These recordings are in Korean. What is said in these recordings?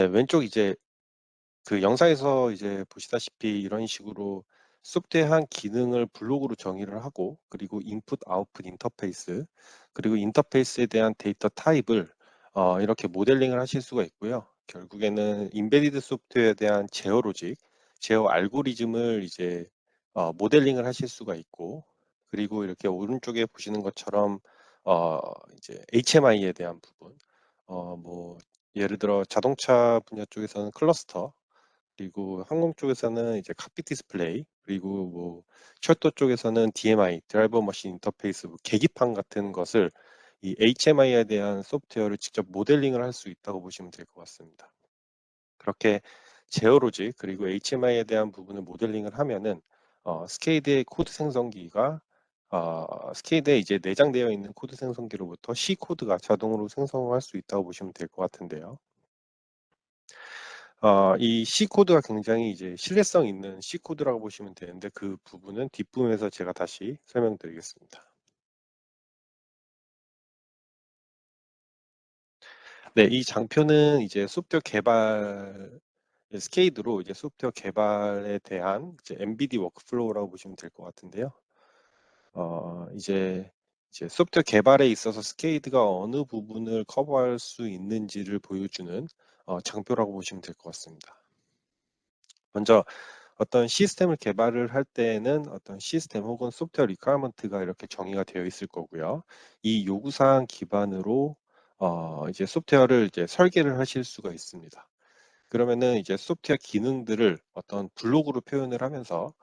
네, 왼쪽 이제 그 영상에서 이제 보시다시피 이런 식으로 소프트웨어 한 기능을 블록으로 정의를 하고, 그리고 인풋, 아웃풋 인터페이스, 그리고 인터페이스에 대한 데이터 타입을 이렇게 모델링을 하실 수가 있고요. 결국에는 인베디드 소프트웨어에 대한 제어 로직, 제어 알고리즘을 이제 모델링을 하실 수가 있고, 그리고 이렇게 오른쪽에 보시는 것처럼 어, 이제 HMI에 대한 부분, 뭐 예를 들어 자동차 분야 쪽에서는 클러스터, 그리고 항공 쪽에서는 이제 칵핏 디스플레이, 그리고 뭐 철도 쪽에서는 DMI, 드라이버 머신 인터페이스, 뭐 계기판 같은 것을 이 HMI에 대한 소프트웨어를 직접 모델링을 할 수 있다고 보시면 될 것 같습니다. 그렇게 제어 로직 그리고 HMI에 대한 부분을 모델링을 하면은 스케이드의 코드 생성기가 스케이드에 이제 내장되어 있는 코드 생성기로부터 C 코드가 자동으로 생성할 수 있다고 보시면 될 것 같은데요. 이 C 코드가 굉장히 이제 신뢰성 있는 C 코드라고 보시면 되는데, 그 부분은 뒷부분에서 제가 다시 설명드리겠습니다. 네, 이 장표는 이제 소프트웨어 개발 스케이드로 이제 소프트웨어 개발에 대한 이제 MBD 워크플로우라고 보시면 될 것 같은데요. 이제 소프트웨어 개발에 있어서 스케이드가 어느 부분을 커버할 수 있는지를 보여주는 장표라고 보시면 될 것 같습니다. 먼저 어떤 시스템을 개발을 할 때에는 어떤 시스템 혹은 소프트웨어 리퀘어먼트가 이렇게 정의가 되어 있을 거고요. 이 요구사항 기반으로 이제 소프트웨어를 이제 설계를 하실 수가 있습니다. 그러면은 이제 소프트웨어 기능들을 어떤 블록으로 표현을 하면서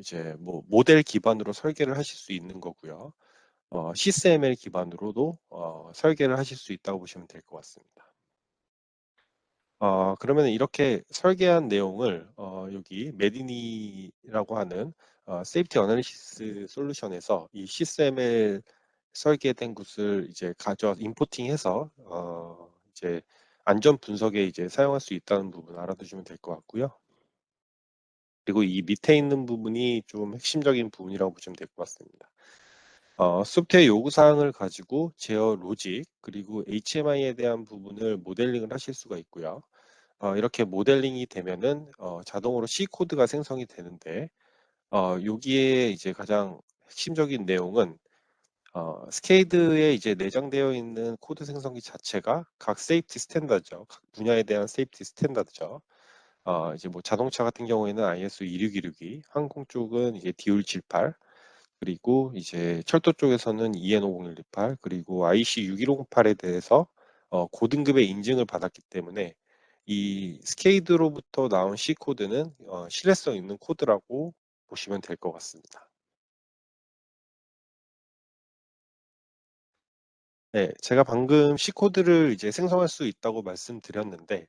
이제 뭐 모델 기반으로 설계를 하실 수 있는 거고요. CSML 기반으로도 설계를 하실 수 있다고 보시면 될 것 같습니다. 그러면 이렇게 설계한 내용을 여기 메디니라고 하는 세이프티 어널리시스 솔루션에서 이 CSML 설계된 것을 이제 임포팅해서 이제 안전 분석에 이제 사용할 수 있다는 부분 알아두시면 될 것 같고요. 그리고 이 밑에 있는 부분이 좀 핵심적인 부분이라고 보시면 될 것 같습니다. 소프트웨어 요구사항을 가지고 제어 로직 그리고 HMI에 대한 부분을 모델링을 하실 수가 있고요. 이렇게 모델링이 되면은 자동으로 C 코드가 생성이 되는데, 여기에 이제 가장 핵심적인 내용은 스케이드에 이제 내장되어 있는 코드 생성기 자체가 각 세이프티 스탠다드죠. 각 분야에 대한 세이프티 스탠다드죠. 이제 뭐 자동차 같은 경우에는 ISO 26262, 항공 쪽은 이제 DOL 78, 그리고 이제 철도 쪽에서는 EN 50128, 그리고 IC 61508에 대해서 고등급의 인증을 받았기 때문에 이 스케이드로부터 나온 C 코드는 신뢰성 있는 코드라고 보시면 될 것 같습니다. 네, 제가 방금 C 코드를 이제 생성할 수 있다고 말씀드렸는데,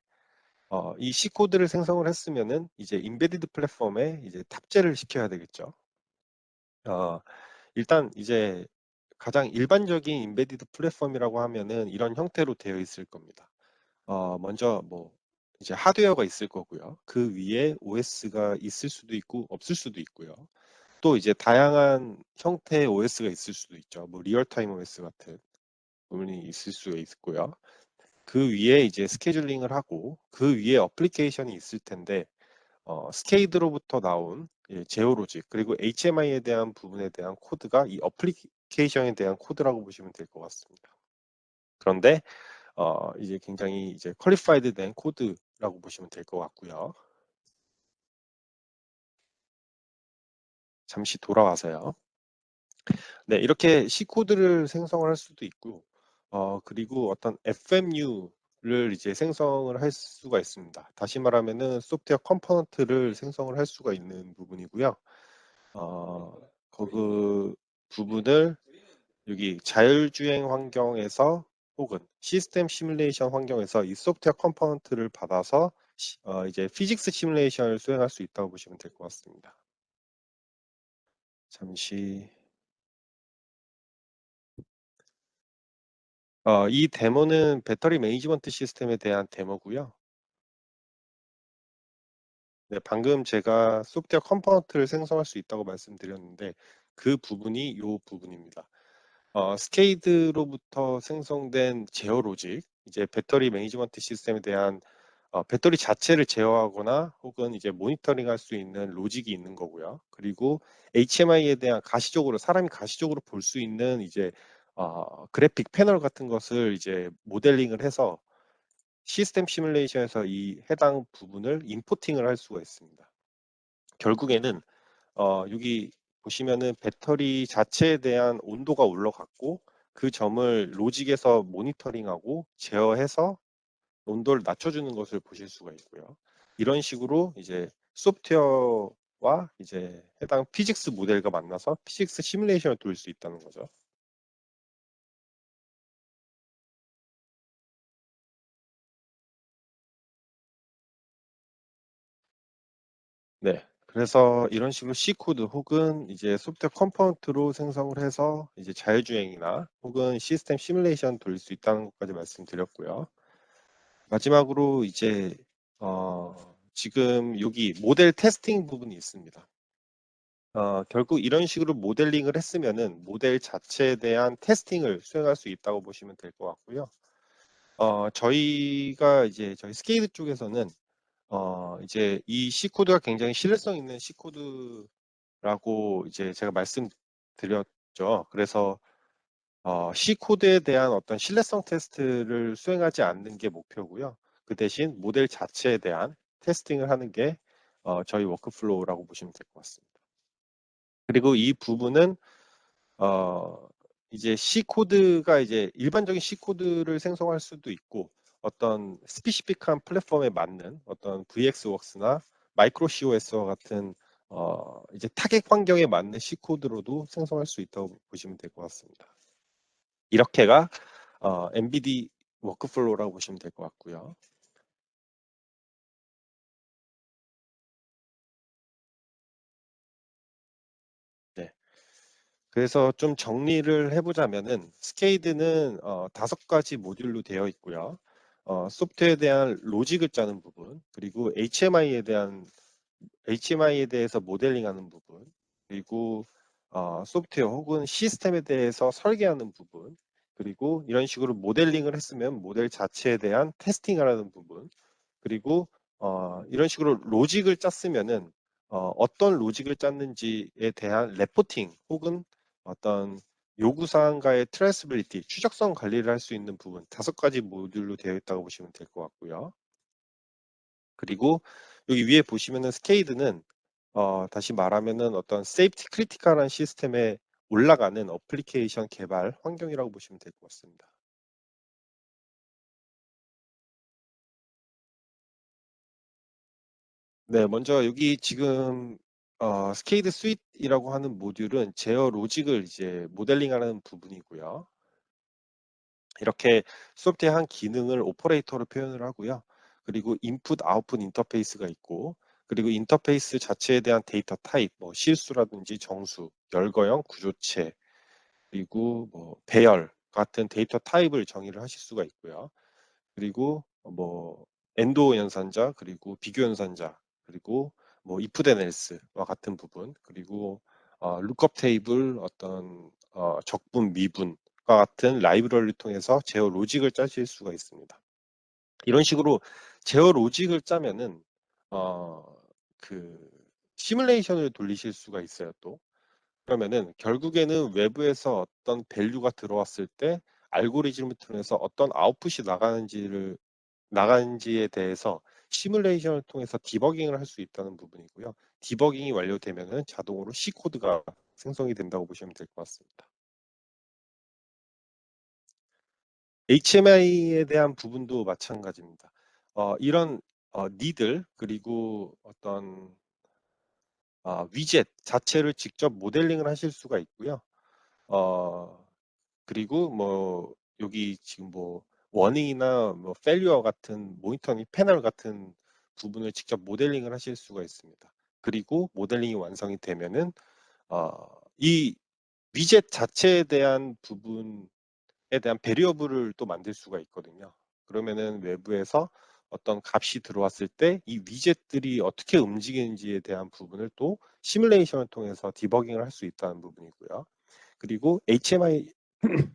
이 C 코드를 생성을 했으면은 이제 인베디드 플랫폼에 이제 탑재를 시켜야 되겠죠. 어, 일단 이제 가장 일반적인 인베디드 플랫폼이라고 하면은 이런 형태로 되어 있을 겁니다. 먼저 뭐 이제 하드웨어가 있을 거고요. 그 위에 OS가 있을 수도 있고 없을 수도 있고요. 또 이제 다양한 형태의 OS가 있을 수도 있죠. 뭐 리얼타임 OS 같은 부분이 있을 수 있고요. 그 위에 이제 스케줄링을 하고 그 위에 어플리케이션이 있을 텐데, 스케이드로부터 나온 제어 로직 그리고 HMI에 대한 부분에 대한 코드가 이 어플리케이션에 대한 코드라고 보시면 될 것 같습니다. 그런데 이제 굉장히 이제 퀄리파이드 된 코드라고 보시면 될 것 같고요. 잠시 돌아와서요. 네, 이렇게 C 코드를 생성을 할 수도 있고, 그리고 어떤 FMU를 이제 생성을 할 수가 있습니다. 다시 말하면은 소프트웨어 컴포넌트를 생성을 할 수가 있는 부분이고요. 그 부분을 여기 자율주행 환경에서 혹은 시스템 시뮬레이션 환경에서 이 소프트웨어 컴포넌트를 받아서 이제 피직스 시뮬레이션을 수행할 수 있다고 보시면 될 것 같습니다. 잠시 이 데모는 배터리 매니지먼트 시스템에 대한 데모고요. 네, 방금 제가 소프트웨어 컴포넌트를 생성할 수 있다고 말씀드렸는데 그 부분이 이 부분입니다. 스케이드로부터 생성된 제어 로직 이제 배터리 매니지먼트 시스템에 대한 배터리 자체를 제어하거나 혹은 이제 모니터링할 수 있는 로직이 있는 거고요. 그리고 HMI에 대한 가시적으로 사람이 가시적으로 볼 수 있는 이제 그래픽 패널 같은 것을 이제 모델링을 해서 시스템 시뮬레이션에서 이 해당 부분을 임포팅을 할 수가 있습니다. 결국에는 여기 보시면은 배터리 자체에 대한 온도가 올라갔고 그 점을 로직에서 모니터링하고 제어해서 온도를 낮춰주는 것을 보실 수가 있고요. 이런 식으로 이제 소프트웨어와 이제 해당 피직스 모델과 만나서 피직스 시뮬레이션을 돌릴 수 있다는 거죠. 네. 그래서 이런 식으로 C 코드 혹은 이제 소프트웨어 컴포넌트로 생성을 해서 이제 자율주행이나 혹은 시스템 시뮬레이션 돌릴 수 있다는 것까지 말씀드렸고요. 마지막으로 이제 지금 여기 모델 테스팅 부분이 있습니다. 결국 이런 식으로 모델링을 했으면은 모델 자체에 대한 테스팅을 수행할 수 있다고 보시면 될 것 같고요. 저희가 이제 저희 스케이드 쪽에서는 이제 이 C 코드가 굉장히 신뢰성 있는 C 코드라고 이제 제가 말씀드렸죠. 그래서 C 코드에 대한 어떤 신뢰성 테스트를 수행하지 않는 게 목표고요. 그 대신 모델 자체에 대한 테스팅을 하는 게 저희 워크플로우라고 보시면 될 것 같습니다. 그리고 이 부분은 어, 이제 C 코드가 이제 일반적인 C 코드를 생성할 수도 있고 어떤 스피시픽한 플랫폼에 맞는 어떤 VXWorks나 마이크로 COS와 같은 이제 타겟 환경에 맞는 C 코드로도 생성할 수 있다고 보시면 될 것 같습니다. 이렇게가 MBD 워크플로우라고 보시면 될 것 같고요. 네. 그래서 좀 정리를 해보자면은 스케이드는 5가지 모듈로 되어 있고요. 소프트웨어에 대한 로직을 짜는 부분, 그리고 HMI에 대해서 모델링하는 부분, 그리고 소프트웨어 혹은 시스템에 대해서 설계하는 부분, 그리고 이런 식으로 모델링을 했으면 모델 자체에 대한 테스팅을 하는 부분, 그리고 이런 식으로 로직을 짰으면은 어떤 로직을 짰는지에 대한 레포팅 혹은 어떤 요구사항과의 트레이스빌리티, 추적성 관리를 할 수 있는 부분 5가지 모듈로 되어 있다고 보시면 될 것 같고요. 그리고 여기 위에 보시면은 스케이드는 다시 말하면은 어떤 세이프티 크리티컬한 시스템에 올라가는 어플리케이션 개발 환경이라고 보시면 될 것 같습니다. 네, 먼저 여기 지금 스케이드 스윗이라고 하는 모듈은 제어 로직을 이제 모델링하는 부분이고요. 이렇게 소프트웨어 한 기능을 오퍼레이터로 표현을 하고요. 그리고 인풋, 아웃풋 인터페이스가 있고, 그리고 인터페이스 자체에 대한 데이터 타입, 뭐 실수라든지 정수, 열거형, 구조체, 그리고 뭐 배열 같은 데이터 타입을 정의를 하실 수가 있고요. 그리고 뭐 엔도 연산자, 그리고 비교 연산자, 그리고 뭐 if then else와 같은 부분, 그리고 lookup 테이블 어떤 적분, 미분과 같은 라이브러리를 통해서 제어 로직을 짜실 수가 있습니다. 이런 식으로 제어 로직을 짜면은 어, 그 시뮬레이션을 돌리실 수가 있어요, 또. 그러면은 결국에는 외부에서 어떤 밸류가 들어왔을 때 알고리즘을 통해서 어떤 아웃풋이 나가는지에 대해서 시뮬레이션을 통해서 디버깅을 할 수 있다는 부분이고요. 디버깅이 완료되면은 자동으로 C 코드가 생성이 된다고 보시면 될 것 같습니다. HMI에 대한 부분도 마찬가지입니다. 이런 니들 그리고 어떤 위젯 자체를 직접 모델링을 하실 수가 있고요. 어, 그리고 뭐 여기 지금 뭐 워닝이나 뭐 페일리어 같은 모니터링 패널 같은 부분을 직접 모델링을 하실 수가 있습니다. 그리고 모델링이 완성이 되면은 이 위젯 자체에 대한 부분에 대한 베리어블을 또 만들 수가 있거든요. 그러면은 외부에서 어떤 값이 들어왔을 때 이 위젯들이 어떻게 움직이는지에 대한 부분을 또 시뮬레이션을 통해서 디버깅을 할 수 있다는 부분이고요. 그리고 HMI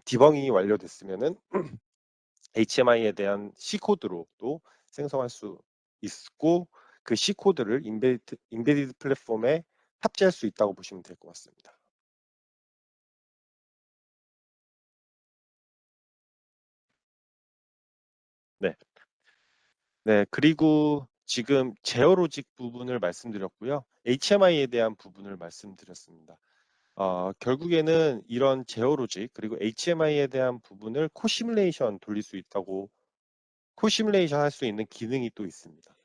디버깅이 완료됐으면은 HMI에 대한 C 코드로도 생성할 수 있고 그 C 코드를 인베디드 플랫폼에 탑재할 수 있다고 보시면 될 것 같습니다. 네. 네, 그리고 지금 제어로직 부분을 말씀드렸고요. HMI에 대한 부분을 말씀드렸습니다. 결국에는 이런 제어로직 그리고 HMI에 대한 부분을 코시뮬레이션 돌릴 수 있다고 코시뮬레이션 할 수 있는 기능이 또 있습니다.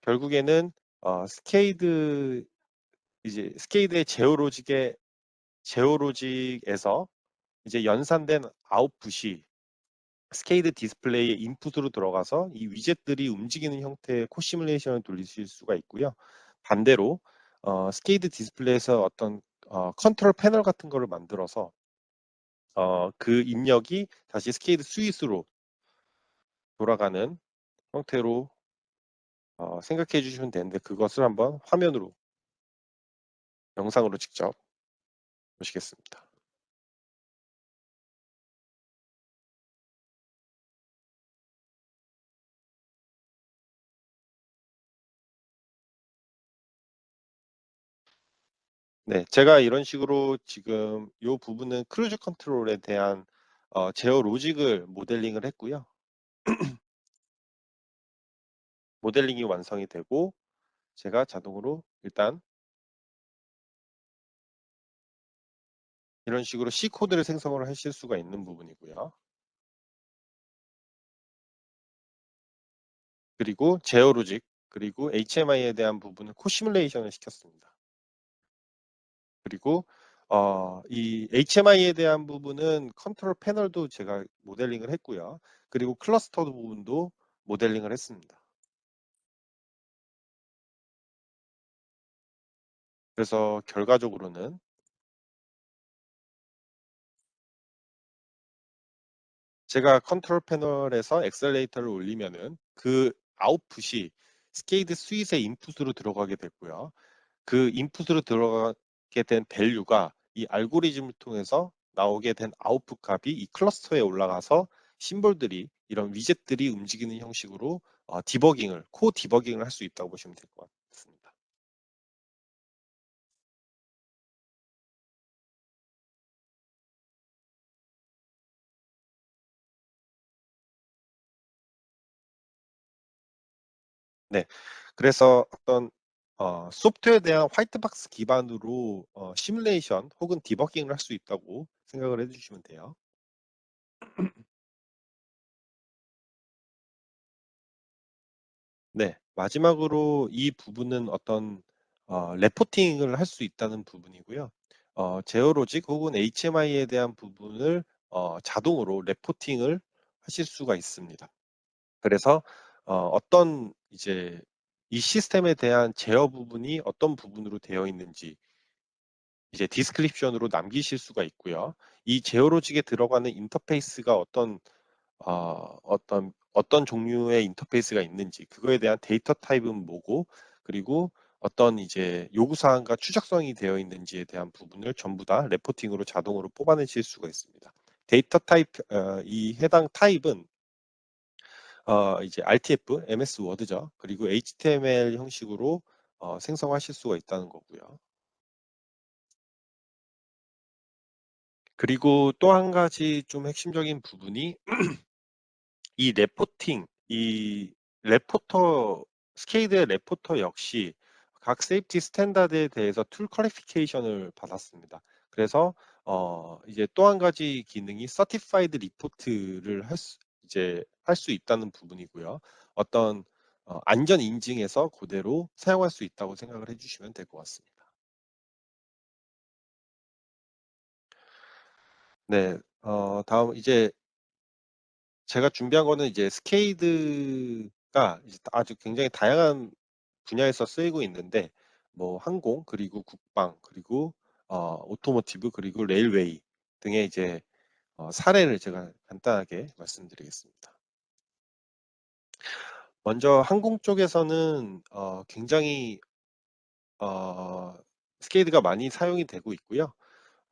결국에는 스케이드 이제 스케이드의 제어로직에서 이제 연산된 아웃풋이 스케이드 디스플레이의 인풋으로 들어가서 이 위젯들이 움직이는 형태의 코시뮬레이션을 돌리실 수가 있고요. 반대로 스케이드 디스플레이에서 어떤 컨트롤 패널 같은 거를 만들어서 그 입력이 다시 스케이드 스윗으로 돌아가는 형태로 생각해 주시면 되는데 그것을 한번 화면으로 영상으로 직접 보시겠습니다. 네, 제가 이런 식으로 지금 이 부분은 크루즈 컨트롤에 대한 제어 로직을 모델링을 했고요. 모델링이 완성이 되고 제가 자동으로 일단 이런 식으로 C 코드를 생성을 하실 수가 있는 부분이고요. 그리고 제어 로직 그리고 HMI에 대한 부분을 코시뮬레이션을 시켰습니다. 그리고 이 HMI에 대한 부분은 컨트롤 패널도 제가 모델링을 했고요. 그리고 클러스터 부분도 모델링을 했습니다. 그래서 결과적으로는 제가 컨트롤 패널에서 엑셀레이터를 올리면은 그 아웃풋이 스케이드 스윗의 인풋으로 들어가게 됐고요. 그 인풋으로 들어가게 된 밸류가 이 알고리즘을 통해서 나오게 된 아웃풋 값이 이 클러스터에 올라가서 심볼들이 이런 위젯들이 움직이는 형식으로 코 디버깅을 할 수 있다고 보시면 될 것 같습니다. 네. 그래서 어떤 소프트웨어에 대한 화이트박스 기반으로 시뮬레이션 혹은 디버깅을 할 수 있다고 생각을 해주시면 돼요. 네. 마지막으로 이 부분은 어떤 레포팅을 할 수 있다는 부분이고요. 제어로직 혹은 HMI에 대한 부분을 자동으로 레포팅을 하실 수가 있습니다. 그래서 어떤 이제 이 시스템에 대한 제어 부분이 어떤 부분으로 되어 있는지 이제 디스크립션으로 남기실 수가 있고요. 이 제어로직에 들어가는 인터페이스가 어떤 종류의 인터페이스가 있는지 그거에 대한 데이터 타입은 뭐고 그리고 어떤 이제 요구사항과 추적성이 되어 있는지에 대한 부분을 전부 다 레포팅으로 자동으로 뽑아내실 수가 있습니다. 데이터 타입 이 해당 타입은 이제 RTF, MS 워드죠. 그리고 HTML 형식으로 생성하실 수가 있다는 거고요. 그리고 또 한 가지 좀 핵심적인 부분이 이 레포팅, 이 레포터, 스케이드의 레포터 역시 각 세이프티 스탠다드에 대해서 툴 퀄리피케이션을 받았습니다. 그래서 이제 또 한 가지 기능이 서티파이드 리포트를 이제 할 수 있다는 부분이고요. 어떤 안전 인증에서 그대로 사용할 수 있다고 생각을 해주시면 될 것 같습니다. 네, 다음 이제 제가 준비한 거는 이제 스케이드가 이제 아주 굉장히 다양한 분야에서 쓰이고 있는데 뭐 항공 그리고 국방 그리고 오토모티브 그리고 레일웨이 등의 이제 사례를 제가 간단하게 말씀드리겠습니다. 먼저 항공 쪽에서는 굉장히 스케이드가 많이 사용이 되고 있고요.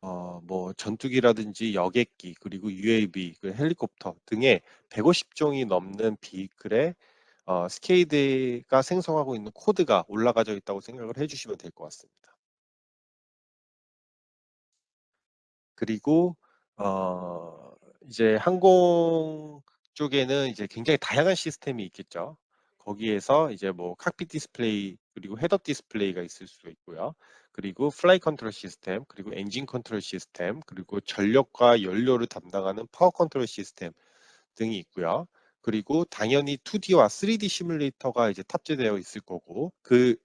뭐 전투기라든지 여객기, 그리고 UAV, 그 헬리콥터 등의 150종이 넘는 비클에 스케이드가 생성하고 있는 코드가 올라가져 있다고 생각을 해주시면 될 것 같습니다. 그리고 이제 항공 쪽에는 이제 굉장히 다양한 시스템이 있겠죠. 거기에서 이제 뭐 칵핏 디스플레이, 그리고 헤드업 디스플레이가 있을 수 있고요. 그리고 플라이 컨트롤 시스템, 그리고 엔진 컨트롤 시스템, 그리고 전력과 연료를 담당하는 파워 컨트롤 시스템 등이 있고요. 그리고 당연히 2D와 3D 시뮬레이터가 이제 탑재되어 있을 거고, 그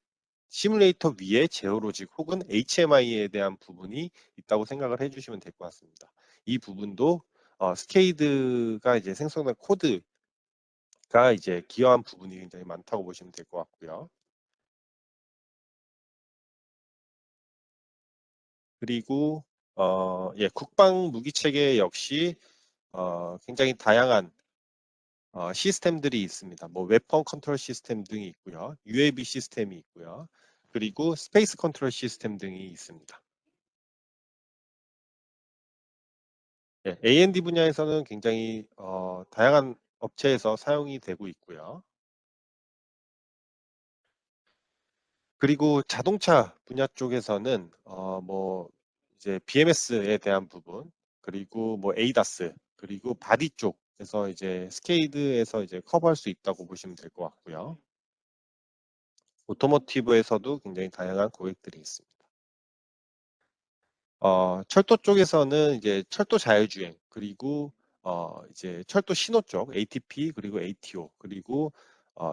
시뮬레이터 위에 제어로직 혹은 HMI에 대한 부분이 있다고 생각을 해주시면 될 것 같습니다. 이 부분도 스케이드가 이제 생성된 코드가 이제 기여한 부분이 굉장히 많다고 보시면 될 것 같고요. 그리고 예, 국방 무기 체계 역시 굉장히 다양한 시스템들이 있습니다. 뭐 웨폰 컨트롤 시스템 등이 있고요, UAV 시스템이 있고요, 그리고 스페이스 컨트롤 시스템 등이 있습니다. 예, A&D 분야에서는 굉장히 다양한 업체에서 사용이 되고 있고요. 그리고 자동차 분야 쪽에서는 뭐 이제 BMS에 대한 부분, 그리고 뭐 ADAS, 그리고 바디 쪽에서 이제 스케이드에서 이제 커버할 수 있다고 보시면 될 것 같고요. 오토모티브에서도 굉장히 다양한 고객들이 있습니다. 철도 쪽에서는 이제 철도 자율주행, 그리고 이제 철도 신호 쪽 ATP, 그리고 ATO, 그리고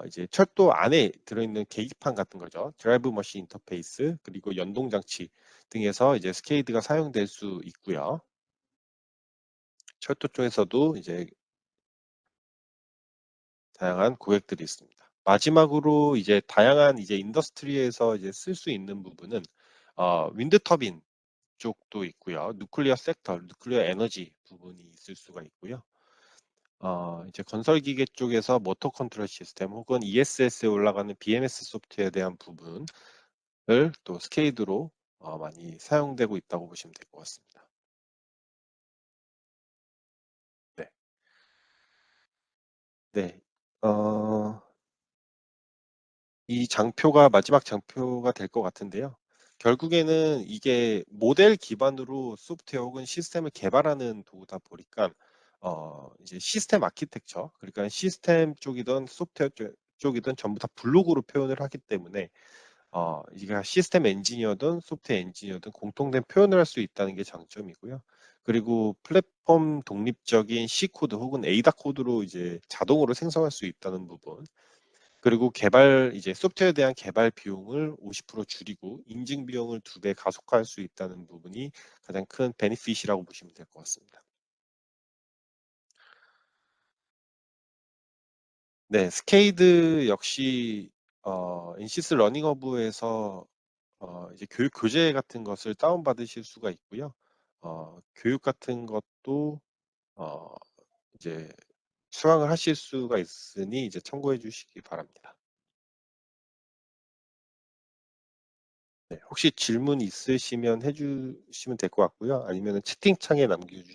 이제 철도 안에 들어있는 계기판 같은 거죠. 드라이브 머신 인터페이스, 그리고 연동 장치 등에서 이제 스케이드가 사용될 수 있고요. 철도 쪽에서도 이제 다양한 고객들이 있습니다. 마지막으로 이제 다양한 이제 인더스트리에서 이제 쓸 수 있는 부분은 윈드 터빈 쪽도 있고요. 누클리어 섹터, 누클리어 에너지 부분이 있을 수가 있고요. 이제 건설 기계 쪽에서 모터 컨트롤 시스템 혹은 ESS에 올라가는 BMS 소프트웨어에 대한 부분을 또 스케이드로 많이 사용되고 있다고 보시면 될 것 같습니다. 네. 네. 어, 이 장표가 마지막 장표가 될 것 같은데요. 결국에는 이게 모델 기반으로 소프트웨어 혹은 시스템을 개발하는 도구다 보니까 이제 시스템 아키텍처, 그러니까 시스템 쪽이든 소프트웨어 쪽이든 전부 다 블록으로 표현을 하기 때문에 이게 시스템 엔지니어든 소프트웨어 엔지니어든 공통된 표현을 할 수 있다는 게 장점이고요. 그리고 플랫폼 독립적인 C 코드 혹은 에이다 코드로 이제 자동으로 생성할 수 있다는 부분, 그리고 이제 소프트웨어에 대한 개발 비용을 50% 줄이고 인증 비용을 2배 가속화할 수 있다는 부분이 가장 큰 베니핏이라고 보시면 될 것 같습니다. 네, 스케이드 역시 인시스 러닝허브에서 이제 교육 교재 같은 것을 다운받으실 수가 있고요. 교육 같은 것도 어, 이제 수강을 하실 수가 있으니 이제 참고해 주시기 바랍니다. 네, 혹시 질문 있으시면 해주시면 될 것 같고요. 아니면 채팅창에 남겨주시면